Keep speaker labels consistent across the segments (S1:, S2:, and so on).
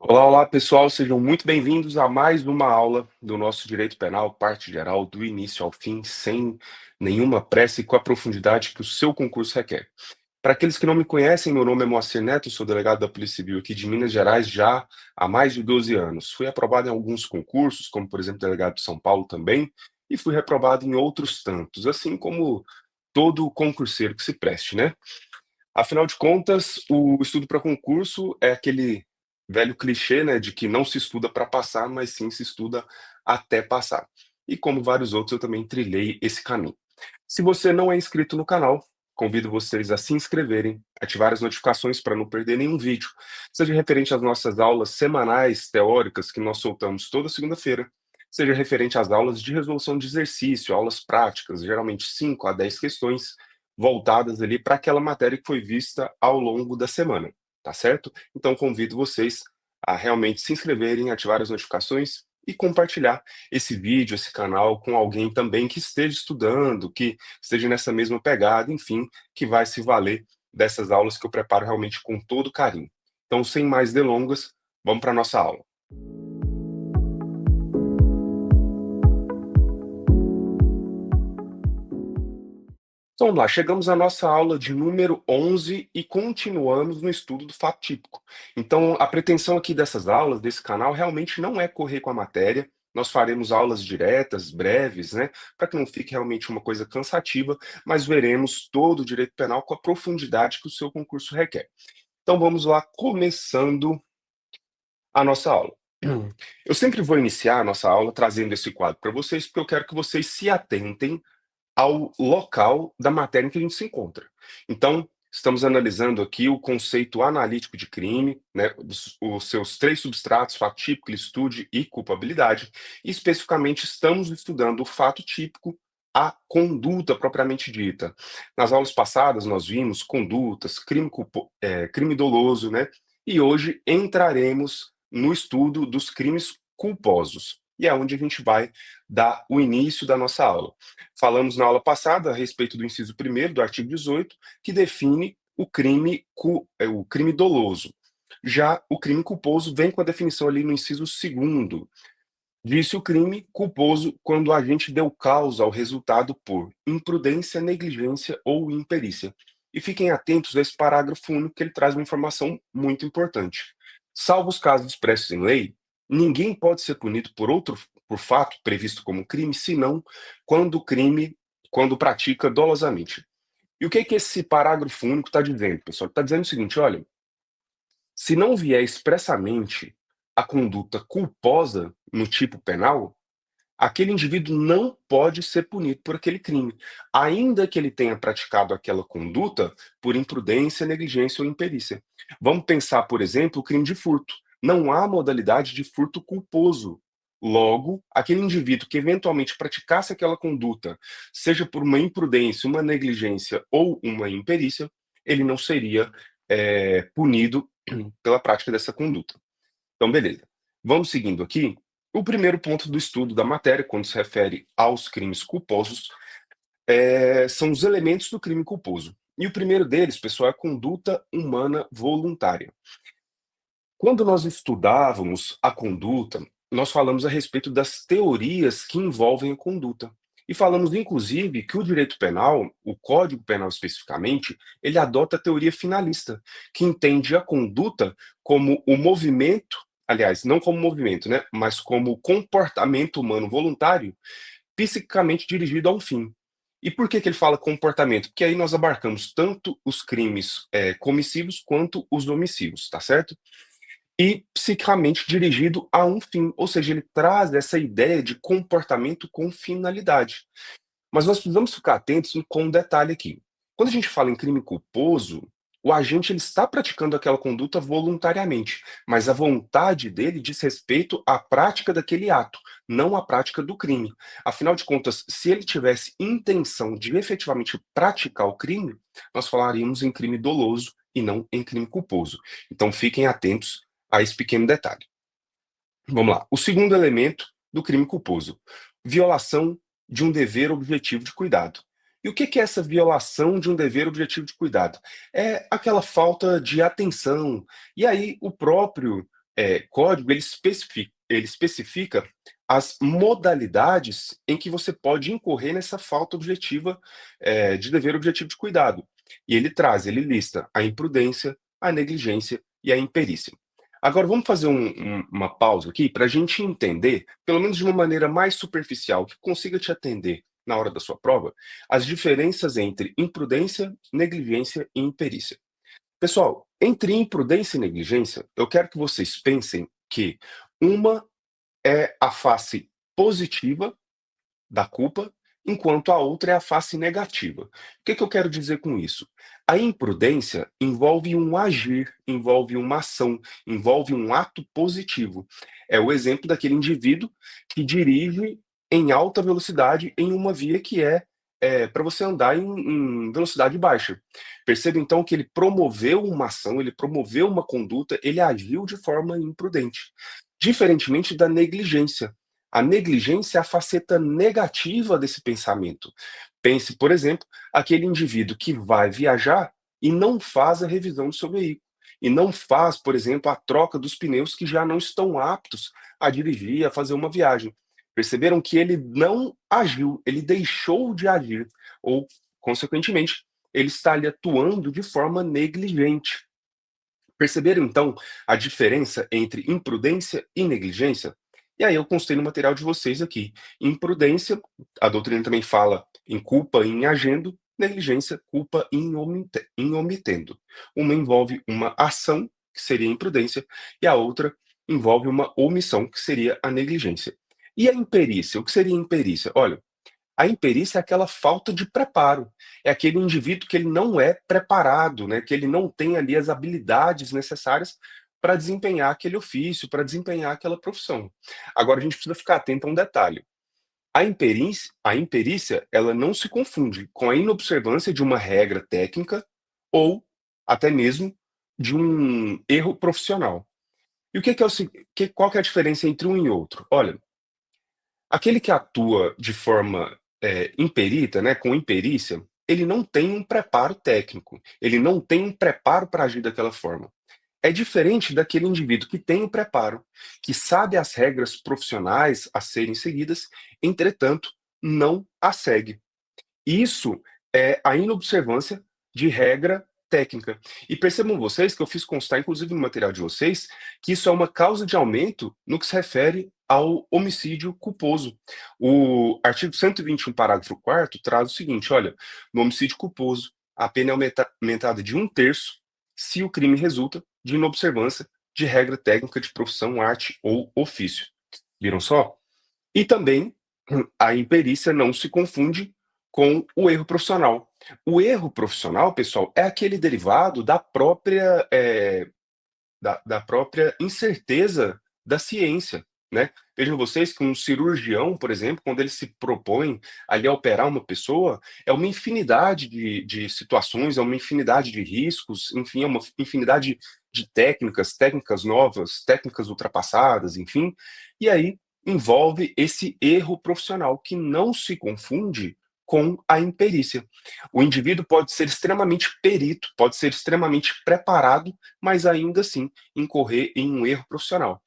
S1: Olá, olá pessoal, sejam muito bem-vindos a mais uma aula do nosso Direito Penal, parte geral, do início ao fim, sem nenhuma pressa e com a profundidade que o seu concurso requer. Para aqueles que não me conhecem, meu nome é Moacir Neto, sou delegado da Polícia Civil aqui de Minas Gerais já há mais de 12 anos. Fui aprovado em alguns concursos, como por exemplo delegado de São Paulo também, e fui reprovado em outros tantos, assim como todo concurseiro que se preste, né? Afinal de contas, o estudo para concurso é aquele velho clichê, né, de que não se estuda para passar, mas sim se estuda até passar. E como vários outros, eu também trilhei esse caminho. Se você não é inscrito no canal, convido vocês a se inscreverem, ativar as notificações para não perder nenhum vídeo, seja referente às nossas aulas semanais teóricas que nós soltamos toda segunda-feira, seja referente às aulas de resolução de exercício, aulas práticas, geralmente 5 a 10 questões, voltadas ali para aquela matéria que foi vista ao longo da semana, tá certo? Então convido vocês a realmente se inscreverem, ativar as notificações e compartilhar esse vídeo, esse canal com alguém também que esteja estudando, que esteja nessa mesma pegada, enfim, que vai se valer dessas aulas que eu preparo realmente com todo carinho. Então, sem mais delongas, vamos para a nossa aula. Então, vamos lá, chegamos à nossa aula de número 11 e continuamos no estudo do fato típico. Então, a pretensão aqui dessas aulas, desse canal, realmente não é correr com a matéria. Nós faremos aulas diretas, breves, né, para que não fique realmente uma coisa cansativa, mas veremos todo o direito penal com a profundidade que o seu concurso requer. Então, vamos lá, começando a nossa aula. Eu sempre vou iniciar a nossa aula trazendo esse quadro para vocês, porque eu quero que vocês se atentem ao local da matéria em que a gente se encontra. Então, estamos analisando aqui o conceito analítico de crime, né, os seus três substratos, fato típico, licitude e culpabilidade, e especificamente estamos estudando o fato típico, a conduta propriamente dita. Nas aulas passadas nós vimos condutas, crime doloso, né, e hoje entraremos no estudo dos crimes culposos, e é onde a gente vai dar o início da nossa aula. Falamos na aula passada a respeito do inciso 1º do artigo 18, que define o crime doloso. Já o crime culposo vem com a definição ali no inciso 2º. Disse o crime culposo quando o agente deu causa ao resultado por imprudência, negligência ou imperícia. E fiquem atentos a esse parágrafo único, que ele traz uma informação muito importante. Salvo os casos expressos em lei, ninguém pode ser punido por fato previsto como crime, senão quando pratica dolosamente. E o que que esse parágrafo único está dizendo, pessoal? Está dizendo o seguinte, olha, se não vier expressamente a conduta culposa no tipo penal, aquele indivíduo não pode ser punido por aquele crime, ainda que ele tenha praticado aquela conduta por imprudência, negligência ou imperícia. Vamos pensar, por exemplo, o crime de furto. Não há modalidade de furto culposo. Logo, aquele indivíduo que eventualmente praticasse aquela conduta, seja por uma imprudência, uma negligência ou uma imperícia, ele não seria punido pela prática dessa conduta. Então, beleza. Vamos seguindo aqui. O primeiro ponto do estudo da matéria, quando se refere aos crimes culposos, são os elementos do crime culposo. E o primeiro deles, pessoal, é a conduta humana voluntária. Quando nós estudávamos a conduta, nós falamos a respeito das teorias que envolvem a conduta. E falamos, inclusive, que o direito penal, o Código Penal especificamente, ele adota a teoria finalista, que entende a conduta como o movimento, aliás, não como movimento, né, mas como comportamento humano voluntário, psiquicamente dirigido a um fim. E por que que ele fala comportamento? Porque aí nós abarcamos tanto os crimes comissivos quanto os omissivos, tá certo? E psiquicamente dirigido a um fim, ou seja, ele traz essa ideia de comportamento com finalidade. Mas nós precisamos ficar atentos com um detalhe aqui. Quando a gente fala em crime culposo, o agente ele está praticando aquela conduta voluntariamente, mas a vontade dele diz respeito à prática daquele ato, não à prática do crime. Afinal de contas, se ele tivesse intenção de efetivamente praticar o crime, nós falaríamos em crime doloso e não em crime culposo. Então fiquem atentos a esse pequeno detalhe. Vamos lá. O segundo elemento do crime culposo: violação de um dever objetivo de cuidado. E o que que é essa violação de um dever objetivo de cuidado? É aquela falta de atenção. E aí o próprio código ele especifica as modalidades em que você pode incorrer nessa falta objetiva, de dever objetivo de cuidado. E ele lista a imprudência, a negligência e a imperícia. Agora vamos fazer uma pausa aqui para a gente entender, pelo menos de uma maneira mais superficial, que consiga te atender na hora da sua prova, as diferenças entre imprudência, negligência e imperícia. Pessoal, entre imprudência e negligência, eu quero que vocês pensem que uma é a face positiva da culpa, enquanto a outra é a face negativa. O que eu quero dizer com isso? A imprudência envolve um agir, envolve uma ação, envolve um ato positivo. É o exemplo daquele indivíduo que dirige em alta velocidade em uma via que é para você andar em velocidade baixa. Perceba então que ele promoveu uma ação, ele promoveu uma conduta, ele agiu de forma imprudente. Diferentemente da negligência. A negligência é a faceta negativa desse pensamento. Pense, por exemplo, aquele indivíduo que vai viajar e não faz a revisão do seu veículo. E não faz, por exemplo, a troca dos pneus que já não estão aptos a dirigir, a fazer uma viagem. Perceberam que ele não agiu, ele deixou de agir, ou, consequentemente, ele está ali atuando de forma negligente. Perceberam então a diferença entre imprudência e negligência? E aí eu constei no material de vocês aqui. Imprudência, a doutrina também fala em culpa em agendo, negligência, culpa em omitendo. Uma envolve uma ação, que seria a imprudência, e a outra envolve uma omissão, que seria a negligência. E a imperícia? O que seria imperícia? Olha, a imperícia é aquela falta de preparo, é aquele indivíduo que ele não é preparado, né, que ele não tem ali as habilidades necessárias para desempenhar aquele ofício, para desempenhar aquela profissão. Agora a gente precisa ficar atento a um detalhe, a imperícia ela não se confunde com a inobservância de uma regra técnica ou até mesmo de um erro profissional. E o que que é o se que qual que é a diferença entre um e outro? Olha, aquele que atua de forma, imperita, né, com imperícia, ele não tem um preparo técnico, ele não tem um preparo para agir daquela forma. É diferente daquele indivíduo que tem o preparo, que sabe as regras profissionais a serem seguidas, entretanto, não as segue. Isso é a inobservância de regra técnica. E percebam vocês que eu fiz constar, inclusive no material de vocês, que isso é uma causa de aumento no que se refere ao homicídio culposo. O artigo 121, parágrafo 4º, traz o seguinte: olha, no homicídio culposo, a pena é aumentada de 1/3 se o crime resulta de inobservância de regra técnica de profissão, arte ou ofício. Viram só? E também a imperícia não se confunde com o erro profissional. O erro profissional, pessoal, é aquele derivado da própria incerteza da ciência, né. Vejam vocês que um cirurgião, por exemplo, quando ele se propõe ali a operar uma pessoa, é uma infinidade de situações, é uma infinidade de riscos, enfim, é uma infinidade de técnicas novas, técnicas ultrapassadas, enfim, e aí envolve esse erro profissional que não se confunde com a imperícia. O indivíduo pode ser extremamente perito, pode ser extremamente preparado, mas ainda assim incorrer em um erro profissional.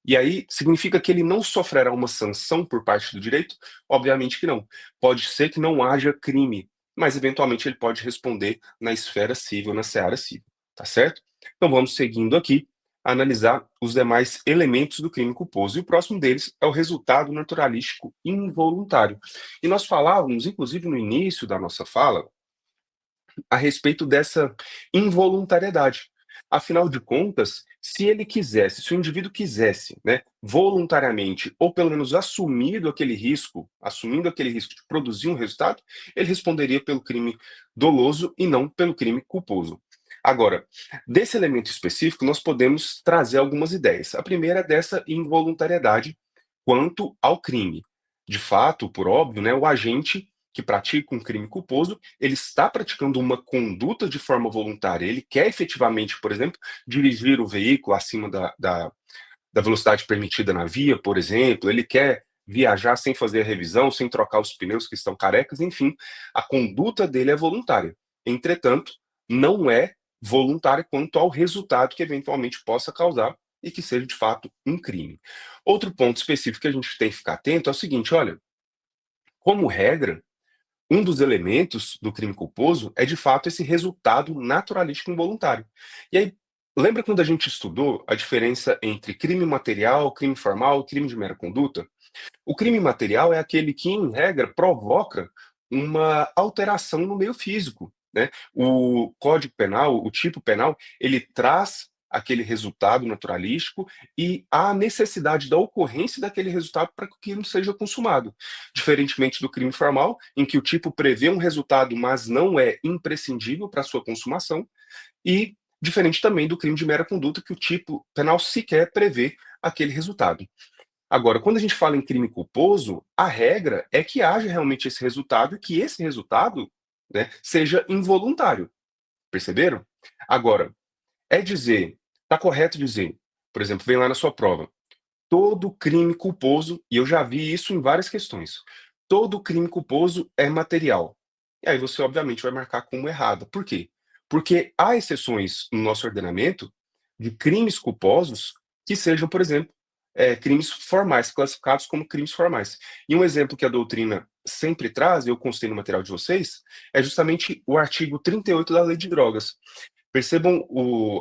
S1: E aí significa que ele não sofrerá uma sanção por parte do direito? Obviamente que não. Pode ser que não haja crime, mas eventualmente ele pode responder na esfera civil, na seara civil, tá certo? Então vamos seguindo aqui, a analisar os demais elementos do crime culposo. E o próximo deles é o resultado naturalístico involuntário. E nós falávamos, inclusive no início da nossa fala, a respeito dessa involuntariedade. Afinal de contas, se ele quisesse, se o indivíduo quisesse, né, voluntariamente, ou pelo menos assumindo aquele risco de produzir um resultado, ele responderia pelo crime doloso e não pelo crime culposo. Agora, desse elemento específico, nós podemos trazer algumas ideias. A primeira é dessa involuntariedade quanto ao crime. De fato, por óbvio, né, o agente que pratica um crime culposo, ele está praticando uma conduta de forma voluntária. Ele quer efetivamente, por exemplo, dirigir o veículo acima da velocidade permitida na via, por exemplo, ele quer viajar sem fazer a revisão, sem trocar os pneus que estão carecas, enfim, a conduta dele é voluntária. Entretanto, não é voluntária quanto ao resultado que eventualmente possa causar e que seja de fato um crime. Outro ponto específico que a gente tem que ficar atento é o seguinte: olha, como regra, um dos elementos do crime culposo é de fato esse resultado naturalístico involuntário. E aí, lembra quando a gente estudou a diferença entre crime material, crime formal e crime de mera conduta? O crime material é aquele que, em regra, provoca uma alteração no meio físico, né? O Código Penal, o tipo penal, ele traz aquele resultado naturalístico e há necessidade da ocorrência daquele resultado para que o crime seja consumado. Diferentemente do crime formal, em que o tipo prevê um resultado, mas não é imprescindível para sua consumação, e diferente também do crime de mera conduta, que o tipo penal sequer prevê aquele resultado. Agora, quando a gente fala em crime culposo, a regra é que haja realmente esse resultado e que esse resultado, né, seja involuntário. Perceberam? Agora, é dizer, está correto dizer, por exemplo, vem lá na sua prova, todo crime culposo, e eu já vi isso em várias questões, todo crime culposo é material. E aí você, obviamente, vai marcar como errado. Por quê? Porque há exceções no nosso ordenamento de crimes culposos que sejam, por exemplo, crimes formais, classificados como crimes formais. E um exemplo que a doutrina sempre traz, eu constei no material de vocês, é justamente o artigo 38 da Lei de Drogas. Percebam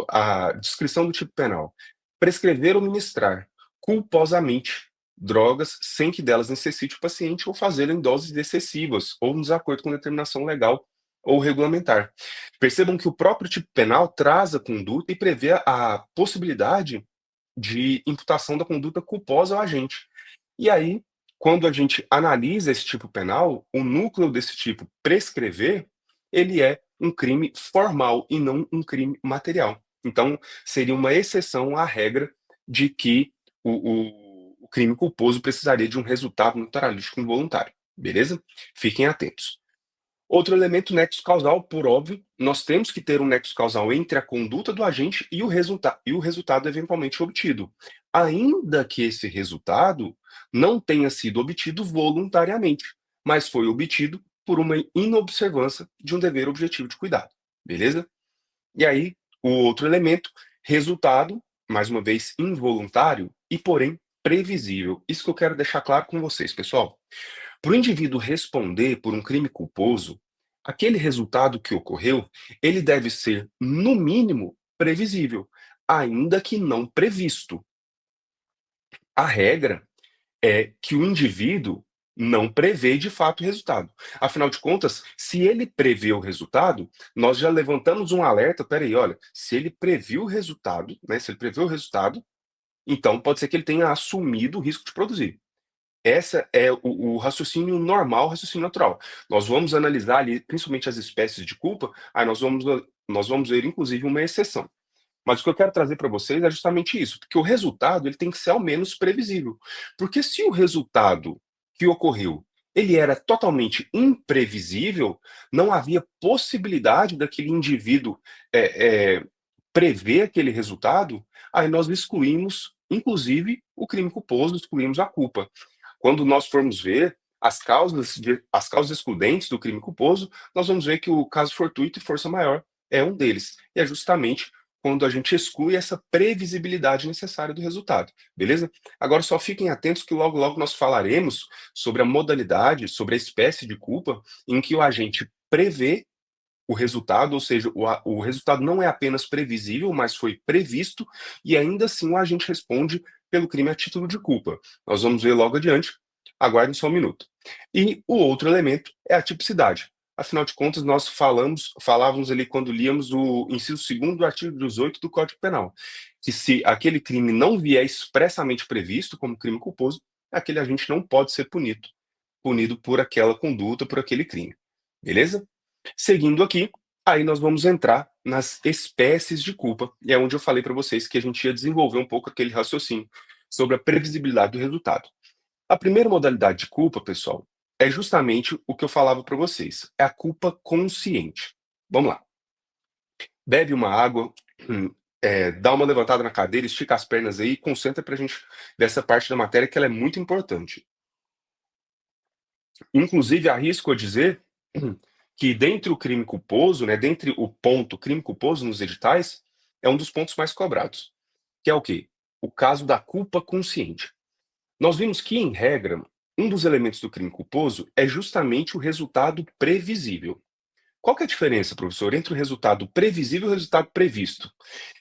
S1: a descrição do tipo penal. Prescrever ou ministrar culposamente drogas sem que delas necessite o paciente ou fazê-lo em doses excessivas ou em desacordo com determinação legal ou regulamentar. Percebam que o próprio tipo penal traz a conduta e prevê a possibilidade de imputação da conduta culposa ao agente. E aí, quando a gente analisa esse tipo penal, o núcleo desse tipo prescrever, ele é um crime formal e não um crime material. Então, seria uma exceção à regra de que o crime culposo precisaria de um resultado naturalístico involuntário. Beleza? Fiquem atentos. Outro elemento, nexo causal, por óbvio, nós temos que ter um nexo causal entre a conduta do agente e o resultado eventualmente obtido, ainda que esse resultado não tenha sido obtido voluntariamente, mas foi obtido por uma inobservância de um dever objetivo de cuidado, beleza? E aí, o outro elemento, resultado, mais uma vez involuntário e porém previsível. Isso que eu quero deixar claro com vocês, pessoal. Para o indivíduo responder por um crime culposo, aquele resultado que ocorreu, ele deve ser, no mínimo, previsível, ainda que não previsto. A regra é que o indivíduo não prevê de fato o resultado. Afinal de contas, se ele prevê o resultado, nós já levantamos um alerta, peraí, olha, se ele previu o resultado, né, se ele prevê o resultado, então pode ser que ele tenha assumido o risco de produzir. Essa é o raciocínio normal, o raciocínio natural. Nós vamos analisar ali, principalmente as espécies de culpa, aí nós vamos ver inclusive uma exceção. Mas o que eu quero trazer para vocês é justamente isso, porque o resultado ele tem que ser ao menos previsível. Porque se o resultado que ocorreu, ele era totalmente imprevisível, não havia possibilidade daquele indivíduo prever aquele resultado, aí nós excluímos, inclusive, o crime culposo, excluímos a culpa. Quando nós formos ver as causas excludentes do crime culposo, nós vamos ver que o caso fortuito e força maior é um deles. E é justamente quando a gente exclui essa previsibilidade necessária do resultado, beleza? Agora só fiquem atentos que logo logo nós falaremos sobre a modalidade, sobre a espécie de culpa em que o agente prevê o resultado, ou seja, o resultado não é apenas previsível, mas foi previsto, e ainda assim o agente responde pelo crime a título de culpa. Nós vamos ver logo adiante, aguardem só um minuto. E o outro elemento é a tipicidade. Afinal de contas, nós falávamos ali quando líamos o inciso 2º do artigo 18 do Código Penal, que se aquele crime não vier expressamente previsto como crime culposo, aquele agente não pode ser punido por aquela conduta, por aquele crime. Beleza? Seguindo aqui, aí nós vamos entrar nas espécies de culpa, e é onde eu falei para vocês que a gente ia desenvolver um pouco aquele raciocínio sobre a previsibilidade do resultado. A primeira modalidade de culpa, pessoal, é justamente o que eu falava para vocês, é a culpa consciente. Vamos lá. Bebe uma água, dá uma levantada na cadeira, estica as pernas aí e concentra para a gente ver essa parte da matéria que ela é muito importante. Inclusive, arrisco a dizer que dentre o crime culposo, né, dentre o ponto crime culposo nos editais, é um dos pontos mais cobrados, que é o quê? o caso da culpa consciente. Nós vimos que, em regra, um dos elementos do crime culposo é justamente o resultado previsível. Qual que é a diferença, professor, entre o resultado previsível e o resultado previsto?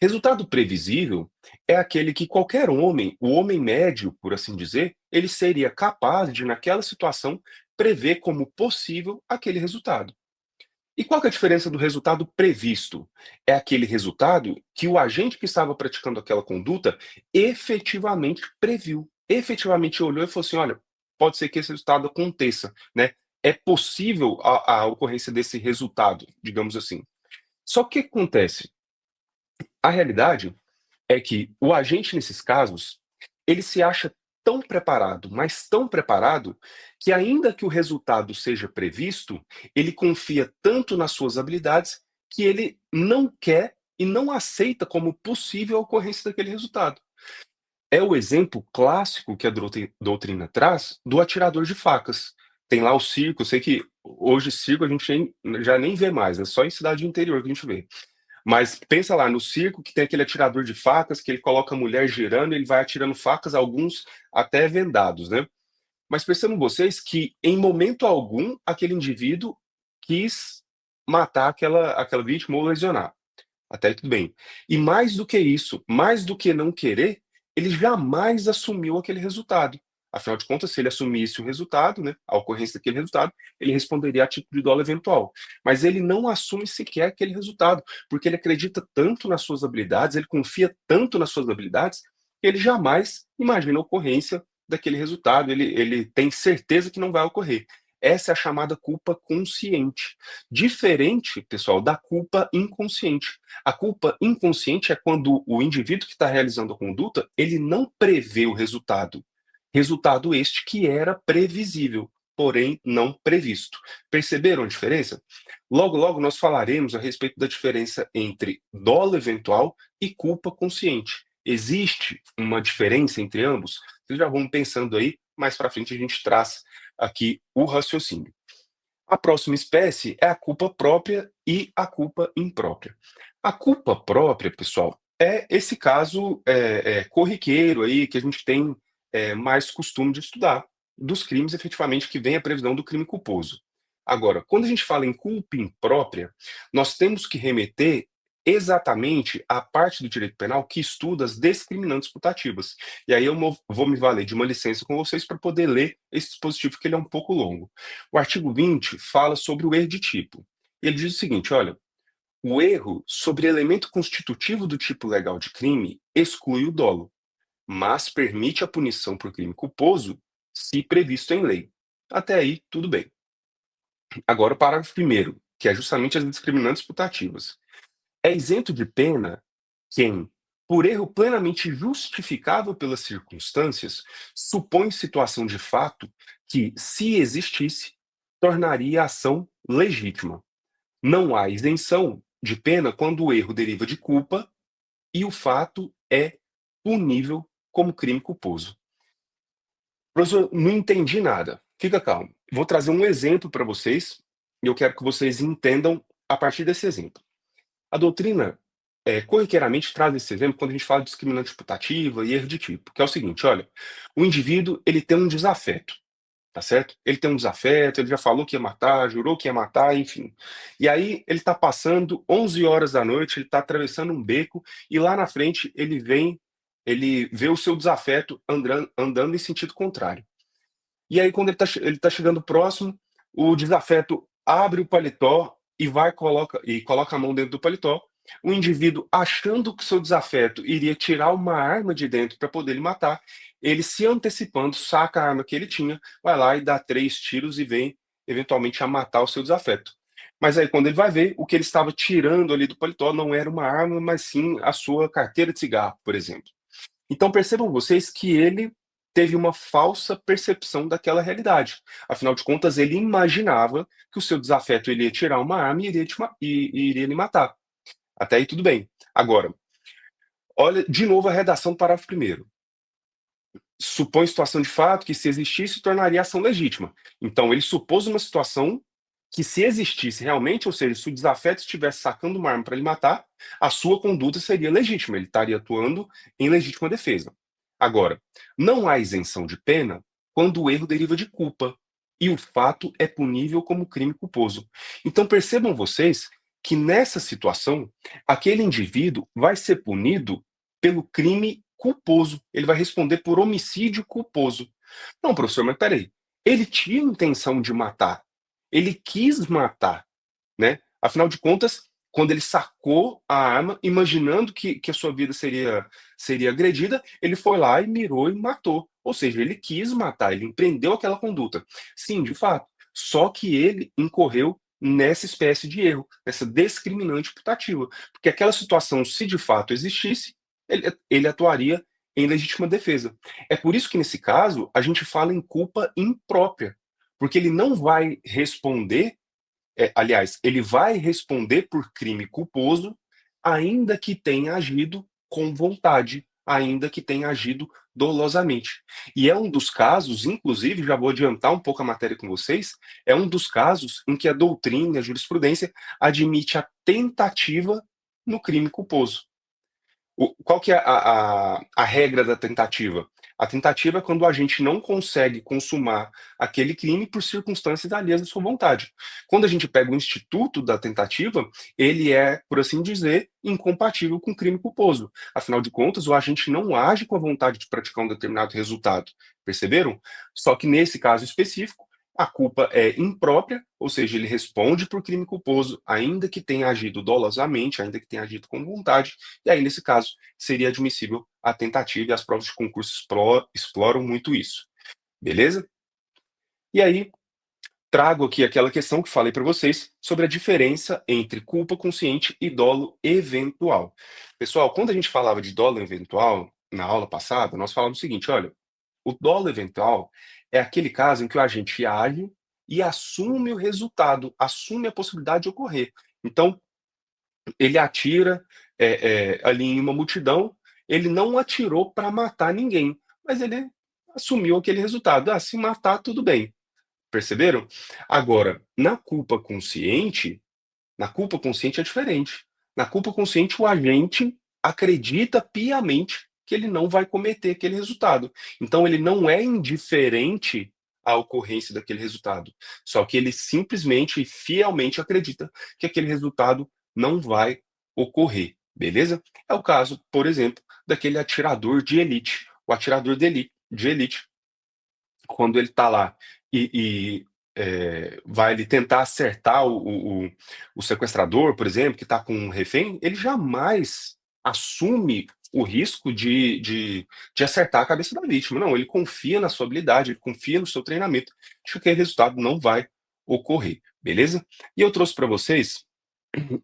S1: Resultado previsível é aquele que qualquer homem, o homem médio, por assim dizer, ele seria capaz de, naquela situação, prever como possível aquele resultado. E qual que é a diferença do resultado previsto? É aquele resultado que o agente que estava praticando aquela conduta efetivamente previu. Efetivamente olhou e falou assim: olha, pode ser que esse resultado aconteça, né? É possível a ocorrência desse resultado, digamos assim. Só que o que acontece? A realidade é que o agente, nesses casos, ele se acha tão preparado, mas tão preparado, que ainda que o resultado seja previsto, ele confia tanto nas suas habilidades que ele não quer e não aceita como possível a ocorrência daquele resultado. É o exemplo clássico que a doutrina traz do atirador de facas. Tem lá o circo, eu sei que hoje circo a gente já nem vê mais, é só em cidade interior que a gente vê. Mas pensa lá no circo que tem aquele atirador de facas que ele coloca a mulher girando, ele vai atirando facas, alguns até vendados, né. Mas percebam vocês que em momento algum aquele indivíduo quis matar aquela vítima ou lesionar. Até aí tudo bem. E mais do que isso, mais do que não querer, ele jamais assumiu aquele resultado. Afinal de contas, se ele assumisse o resultado, né, a ocorrência daquele resultado, ele responderia a título de dolo eventual. Mas ele não assume sequer aquele resultado, porque ele acredita tanto nas suas habilidades, ele confia tanto nas suas habilidades, que ele jamais imagina a ocorrência daquele resultado, ele tem certeza que não vai ocorrer. Essa é a chamada culpa consciente. Diferente, pessoal, da culpa inconsciente. A culpa inconsciente é quando o indivíduo que está realizando a conduta, ele não prevê o resultado. Resultado este que era previsível, porém não previsto. Perceberam a diferença? Logo, logo nós falaremos a respeito da diferença entre dolo eventual e culpa consciente. Existe uma diferença entre ambos? Vocês já vão pensando aí, mais para frente a gente traz aqui o raciocínio. A próxima espécie é a culpa própria e a culpa imprópria. A culpa própria, pessoal, é esse caso corriqueiro aí que a gente tem mais costume de estudar, dos crimes efetivamente que vem a previsão do crime culposo. Agora, quando a gente fala em culpa imprópria, nós temos que remeter exatamente à parte do direito penal que estuda as discriminantes putativas. E aí eu vou me valer de uma licença com vocês para poder ler esse dispositivo, que ele é um pouco longo. O artigo 20 fala sobre o erro de tipo. Ele diz o seguinte: olha, o erro sobre elemento constitutivo do tipo legal de crime exclui o dolo, mas permite a punição por crime culposo se previsto em lei. Até aí, tudo bem. Agora, o parágrafo primeiro, que é justamente as discriminantes putativas. É isento de pena quem, por erro plenamente justificável pelas circunstâncias, supõe situação de fato que, se existisse, tornaria a ação legítima. Não há isenção de pena quando o erro deriva de culpa e o fato é punível como crime culposo. Professor, não entendi nada. Fica calmo. Vou trazer um exemplo para vocês e eu quero que vocês entendam a partir desse exemplo. A doutrina, corriqueiramente traz esse exemplo quando a gente fala de discriminante putativa e erro de tipo, que é o seguinte: olha, o indivíduo ele tem um desafeto, tá certo? Ele tem um desafeto, ele já falou que ia matar, jurou que ia matar, enfim. E aí ele está passando 11 horas da noite, ele está atravessando um beco e lá na frente ele vê o seu desafeto andando em sentido contrário. E aí, quando ele tá chegando próximo, o desafeto abre o paletó e coloca a mão dentro do paletó. O indivíduo, achando que seu desafeto iria tirar uma arma de dentro para poder lhe matar, ele, se antecipando, saca a arma que ele tinha, vai lá e dá 3 tiros e vem, eventualmente, a matar o seu desafeto. Mas aí, quando ele vai ver, o que ele estava tirando ali do paletó não era uma arma, mas sim a sua carteira de cigarro, por exemplo. Então percebam vocês que ele teve uma falsa percepção daquela realidade. Afinal de contas, ele imaginava que o seu desafeto ele ia tirar uma arma e e iria lhe matar. Até aí tudo bem. Agora, olha de novo a redação do parágrafo primeiro. Supõe situação de fato que, se existisse, tornaria a ação legítima. Então ele supôs uma situação que se existisse realmente, ou seja, se o desafeto estivesse sacando uma arma para lhe matar, a sua conduta seria legítima, ele estaria atuando em legítima defesa. Agora, não há isenção de pena quando o erro deriva de culpa e o fato é punível como crime culposo. Então percebam vocês que nessa situação, aquele indivíduo vai ser punido pelo crime culposo, ele vai responder por homicídio culposo. Não, professor, mas peraí, ele tinha intenção de matar, ele quis matar, né? Afinal de contas, quando ele sacou a arma, imaginando que a sua vida seria agredida, ele foi lá e mirou e matou. Ou seja, ele quis matar, ele empreendeu aquela conduta. Sim, de fato. Só que ele incorreu nessa espécie de erro, nessa discriminante putativa. Porque aquela situação, se de fato existisse, ele atuaria em legítima defesa. É por isso que, nesse caso, a gente fala em culpa imprópria. Porque ele não vai responder aliás, ele vai responder por crime culposo, ainda que tenha agido com vontade, ainda que tenha agido dolosamente. E é um dos casos, inclusive, já vou adiantar um pouco a matéria com vocês, é um dos casos em que a doutrina, a jurisprudência, admite a tentativa no crime culposo. Qual que é a regra da tentativa? A tentativa é quando a gente não consegue consumar aquele crime por circunstâncias alheias à sua vontade. Quando a gente pega o instituto da tentativa, ele é, por assim dizer, incompatível com o crime culposo. Afinal de contas, o agente não age com a vontade de praticar um determinado resultado. Perceberam? Só que nesse caso específico, a culpa é imprópria, ou seja, ele responde por crime culposo, ainda que tenha agido dolosamente, ainda que tenha agido com vontade, e aí, nesse caso, seria admissível a tentativa, e as provas de concurso exploram muito isso. Beleza? E aí, trago aqui aquela questão que falei para vocês sobre a diferença entre culpa consciente e dolo eventual. Pessoal, quando a gente falava de dolo eventual, na aula passada, nós falamos o seguinte: olha, o dolo eventual é aquele caso em que o agente age e assume o resultado, assume a possibilidade de ocorrer. Então, ele atira ali em uma multidão, ele não atirou para matar ninguém, mas ele assumiu aquele resultado. Ah, se matar, tudo bem. Perceberam? Agora, na culpa consciente é diferente. Na culpa consciente, o agente acredita piamente que ele não vai cometer aquele resultado. Então, ele não é indiferente à ocorrência daquele resultado. Só que ele simplesmente e fielmente acredita que aquele resultado não vai ocorrer. Beleza? É o caso, por exemplo, daquele atirador de elite. O atirador de elite, quando ele está lá e vai ele tentar acertar o sequestrador, por exemplo, que está com um refém, ele jamais assume o risco de acertar a cabeça da vítima. Não, ele confia na sua habilidade, ele confia no seu treinamento, de que aquele resultado não vai ocorrer, beleza? E eu trouxe para vocês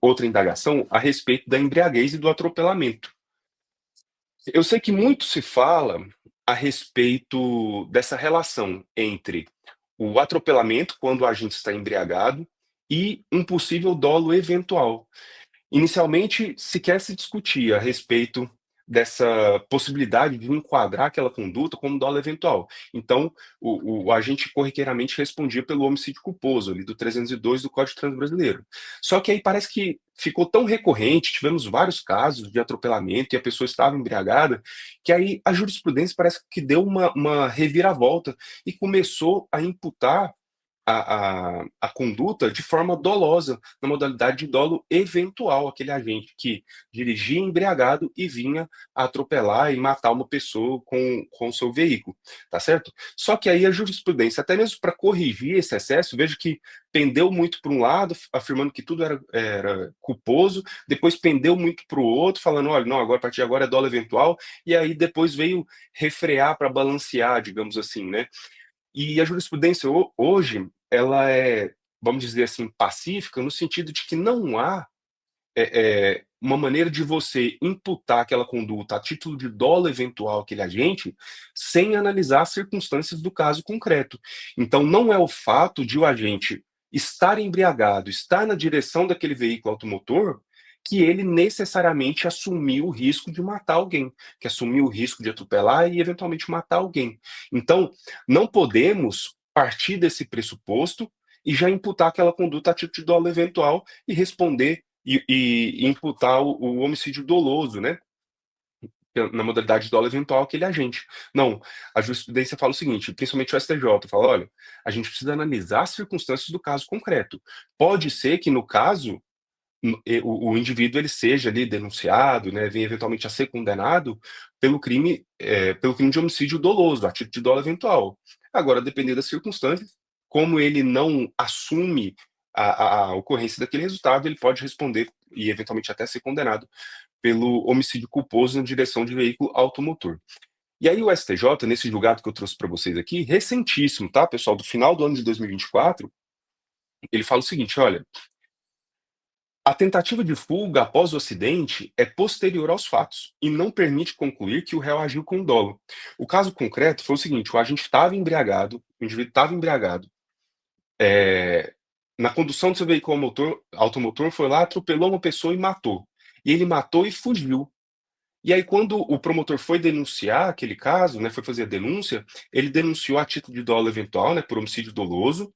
S1: outra indagação a respeito da embriaguez e do atropelamento. Eu sei que muito se fala a respeito dessa relação entre o atropelamento, quando o agente está embriagado, e um possível dolo eventual. Inicialmente, sequer se discutia a respeito dessa possibilidade de enquadrar aquela conduta como dolo eventual. Então, o agente corriqueiramente respondia pelo homicídio culposo, ali do 302 do Código de Trânsito Brasileiro. Só que aí parece que ficou tão recorrente, tivemos vários casos de atropelamento e a pessoa estava embriagada, que aí a jurisprudência parece que deu uma reviravolta e começou a imputar a conduta de forma dolosa, na modalidade de dolo eventual, aquele agente que dirigia embriagado e vinha atropelar e matar uma pessoa com o seu veículo, tá certo? Só que aí a jurisprudência, até mesmo para corrigir esse excesso, vejo que pendeu muito para um lado, afirmando que tudo era culposo, depois pendeu muito para o outro, falando, olha, não, agora a partir de agora é dolo eventual, e aí depois veio refrear para balancear, digamos assim, né? E a jurisprudência hoje, ela é, vamos dizer assim, pacífica, no sentido de que não há uma maneira de você imputar aquela conduta a título de dolo eventual àquele agente, sem analisar as circunstâncias do caso concreto. Então, não é o fato de o agente estar embriagado, estar na direção daquele veículo automotor, que ele necessariamente assumiu o risco de matar alguém, que assumiu o risco de atropelar e eventualmente matar alguém. Então, não podemos partir desse pressuposto e já imputar aquela conduta a título de dolo eventual e responder e imputar o homicídio doloso, né, na modalidade de dolo eventual aquele agente. Não, a jurisprudência fala o seguinte, principalmente o STJ, fala: "Olha, a gente precisa analisar as circunstâncias do caso concreto. Pode ser que no caso o indivíduo ele seja ali denunciado, né, venha eventualmente a ser condenado pelo crime de homicídio doloso, a título de dolo eventual. Agora, dependendo das circunstâncias, como ele não assume a ocorrência daquele resultado, ele pode responder e eventualmente até ser condenado pelo homicídio culposo na direção de veículo automotor. E aí o STJ, nesse julgado que eu trouxe para vocês aqui, recentíssimo, tá, pessoal, do final do ano de 2024, ele fala o seguinte: "Olha, a tentativa de fuga após o acidente é posterior aos fatos e não permite concluir que o réu agiu com dolo. O caso concreto foi o seguinte: o agente estava embriagado, o indivíduo estava embriagado, eh, na condução do seu veículo automotor, foi lá, atropelou uma pessoa e matou. E ele matou e fugiu. E aí, quando o promotor foi denunciar aquele caso, né, foi fazer a denúncia, ele denunciou a título de dolo eventual, né, por homicídio doloso,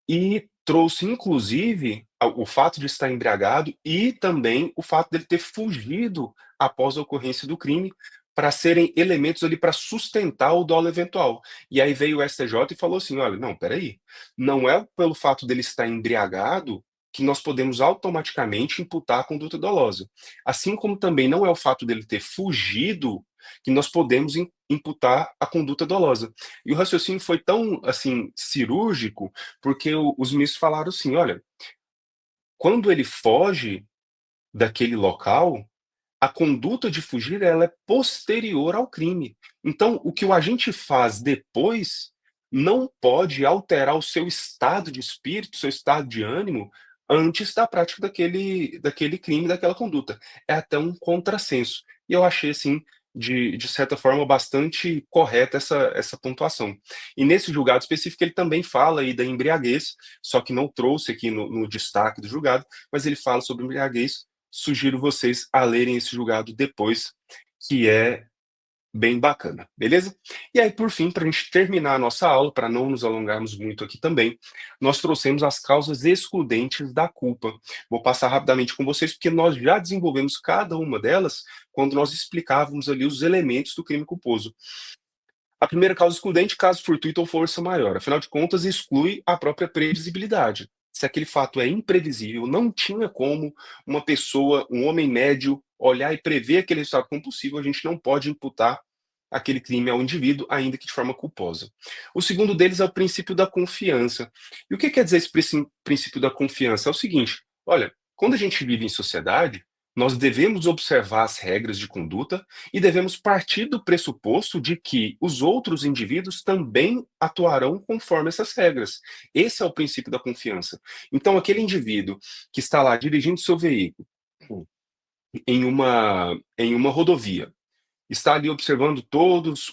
S1: e trouxe inclusive o fato de estar embriagado e também o fato dele ter fugido após a ocorrência do crime, para serem elementos ali para sustentar o dolo eventual. E aí veio o STJ e falou assim: "Olha, não, espera aí, não é pelo fato dele estar embriagado que nós podemos automaticamente imputar a conduta dolosa. Assim como também não é o fato dele ter fugido que nós podemos imputar a conduta dolosa". E o raciocínio foi tão, assim, cirúrgico, porque os ministros falaram assim: "Olha, quando ele foge daquele local, a conduta de fugir ela é posterior ao crime. Então, o que o agente faz depois não pode alterar o seu estado de espírito, seu estado de ânimo, antes da prática daquele crime, daquela conduta. É até um contrassenso". E eu achei, assim, de certa forma, bastante correta essa pontuação. E nesse julgado específico, ele também fala aí da embriaguez, só que não trouxe aqui no destaque do julgado, mas ele fala sobre embriaguez. Sugiro vocês a lerem esse julgado depois, que é bem bacana, beleza? E aí, por fim, para a gente terminar a nossa aula, para não nos alongarmos muito aqui também, nós trouxemos as causas excludentes da culpa. Vou passar rapidamente com vocês, porque nós já desenvolvemos cada uma delas quando nós explicávamos ali os elementos do crime culposo. A primeira causa excludente, caso fortuito ou força maior. Afinal de contas, exclui a própria previsibilidade. Se aquele fato é imprevisível, não tinha como uma pessoa, um homem médio, olhar e prever aquele resultado compulsivo, a gente não pode imputar aquele crime ao indivíduo, ainda que de forma culposa. O segundo deles é o princípio da confiança. E o que quer dizer esse princípio da confiança? É o seguinte: olha, quando a gente vive em sociedade, nós devemos observar as regras de conduta e devemos partir do pressuposto de que os outros indivíduos também atuarão conforme essas regras. Esse é o princípio da confiança. Então, aquele indivíduo que está lá dirigindo seu veículo em uma rodovia, está ali observando todos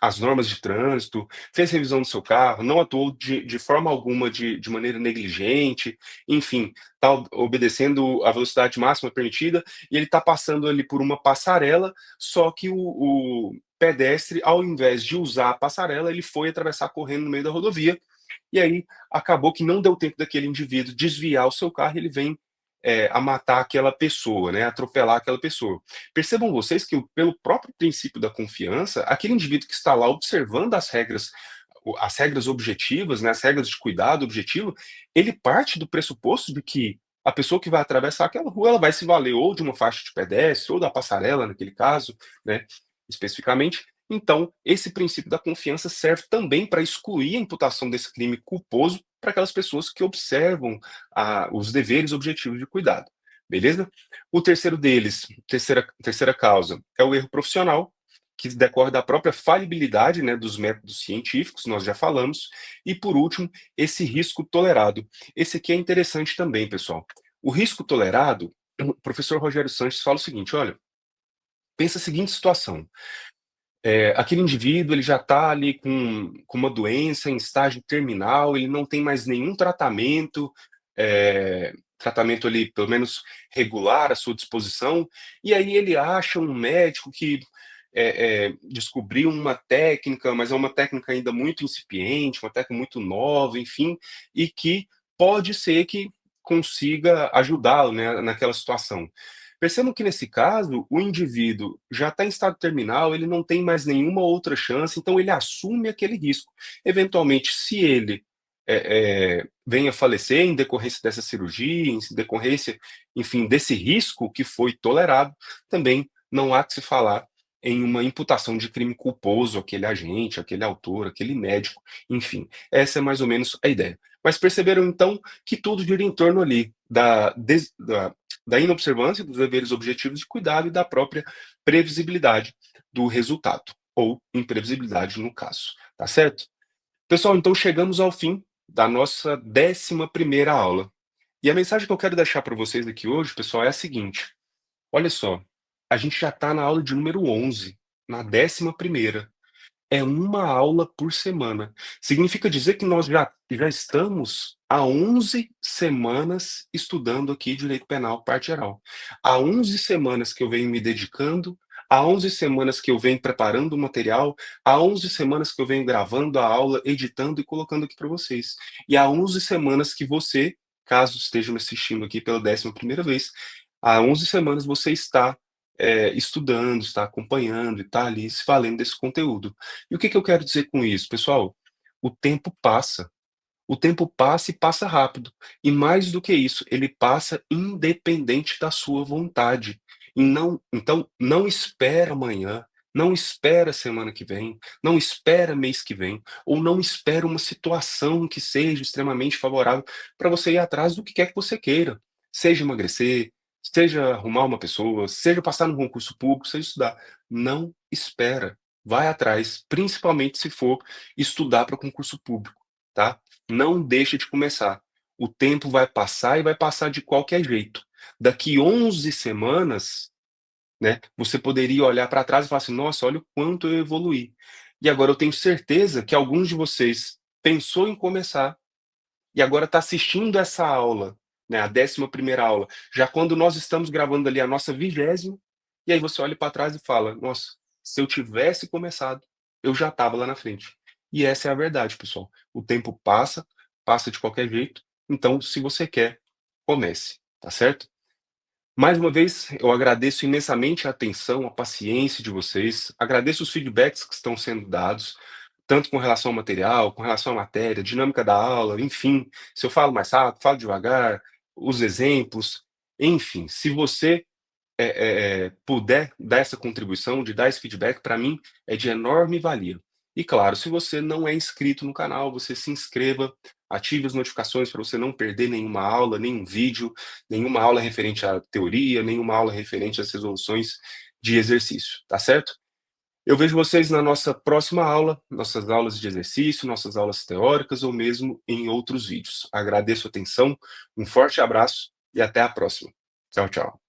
S1: as normas de trânsito, fez revisão do seu carro, não atuou de forma alguma de maneira negligente, enfim, está obedecendo a velocidade máxima permitida, e ele está passando ali por uma passarela, só que o pedestre, ao invés de usar a passarela, ele foi atravessar correndo no meio da rodovia, e aí acabou que não deu tempo daquele indivíduo desviar o seu carro e ele vem a matar aquela pessoa, né, atropelar aquela pessoa. Percebam vocês que pelo próprio princípio da confiança, aquele indivíduo que está lá observando as regras objetivas, né, as regras de cuidado objetivo, ele parte do pressuposto de que a pessoa que vai atravessar aquela rua, ela vai se valer ou de uma faixa de pedestre ou da passarela, naquele caso, né, especificamente. Então, esse princípio da confiança serve também para excluir a imputação desse crime culposo para aquelas pessoas que observam os deveres objetivos de cuidado. Beleza? O terceiro deles, terceira causa, é o erro profissional, que decorre da própria falibilidade, né, dos métodos científicos, nós já falamos. E, por último, esse risco tolerado. Esse aqui é interessante também, pessoal. O risco tolerado, o professor Rogério Sanches fala o seguinte: olha, pensa a seguinte situação. Aquele indivíduo ele já está ali com uma doença em estágio terminal, ele não tem mais nenhum tratamento ali, pelo menos regular, à sua disposição, e aí ele acha um médico que descobrir uma técnica, mas é uma técnica ainda muito incipiente, uma técnica muito nova, enfim, e que pode ser que consiga ajudá-lo, né, naquela situação. Percebam que nesse caso, o indivíduo já está em estado terminal, ele não tem mais nenhuma outra chance, então ele assume aquele risco. Eventualmente, se ele venha a falecer em decorrência dessa cirurgia, em decorrência, enfim, desse risco que foi tolerado, também não há que se falar em uma imputação de crime culposo àquele agente, àquele autor, àquele médico, enfim. Essa é mais ou menos a ideia. Mas perceberam então que tudo gira em torno ali da inobservância dos deveres objetivos de cuidado e da própria previsibilidade do resultado, ou imprevisibilidade no caso, tá certo? Pessoal, então chegamos ao fim da nossa 11ª aula. E a mensagem que eu quero deixar para vocês aqui hoje, pessoal, é a seguinte: olha só, a gente já está na aula de número 11, na 11ª. É uma aula por semana. Significa dizer que nós já estamos há 11 semanas estudando aqui direito penal, parte geral. Há 11 semanas que eu venho me dedicando, há 11 semanas que eu venho preparando o material, há 11 semanas que eu venho gravando a aula, editando e colocando aqui para vocês. E há 11 semanas que você, caso esteja me assistindo aqui pela 11ª vez, há 11 semanas você está estudando, está acompanhando e está ali se valendo desse conteúdo. E o que que eu quero dizer com isso, pessoal? O tempo passa. O tempo passa e passa rápido. E mais do que isso, ele passa independente da sua vontade. E então, não espera amanhã, não espera semana que vem, não espera mês que vem, ou não espera uma situação que seja extremamente favorável para você ir atrás do que quer que você queira. Seja emagrecer, seja arrumar uma pessoa, seja passar num concurso público, seja estudar. Não espera. Vai atrás, principalmente se for estudar para concurso público, tá? Não deixe de começar. O tempo vai passar e vai passar de qualquer jeito. Daqui 11 semanas, né, você poderia olhar para trás e falar assim: "Nossa, olha o quanto eu evoluí". E agora eu tenho certeza que alguns de vocês pensou em começar e agora está assistindo essa aula, né, a 11ª aula, já quando nós estamos gravando ali a nossa 20ª, e aí você olha para trás e fala: "Nossa, se eu tivesse começado, eu já estava lá na frente". E essa é a verdade, pessoal. O tempo passa, passa de qualquer jeito, então se você quer, comece, tá certo? Mais uma vez, eu agradeço imensamente a atenção, a paciência de vocês, agradeço os feedbacks que estão sendo dados, tanto com relação ao material, com relação à matéria, dinâmica da aula, enfim, se eu falo mais rápido, falo devagar, os exemplos, enfim, se você puder dar essa contribuição, de dar esse feedback, para mim é de enorme valia. E claro, se você não é inscrito no canal, você se inscreva, ative as notificações para você não perder nenhuma aula, nenhum vídeo, nenhuma aula referente à teoria, nenhuma aula referente às resoluções de exercício, tá certo? Eu vejo vocês na nossa próxima aula, nossas aulas de exercício, nossas aulas teóricas ou mesmo em outros vídeos. Agradeço a atenção, um forte abraço e até a próxima. Tchau, tchau.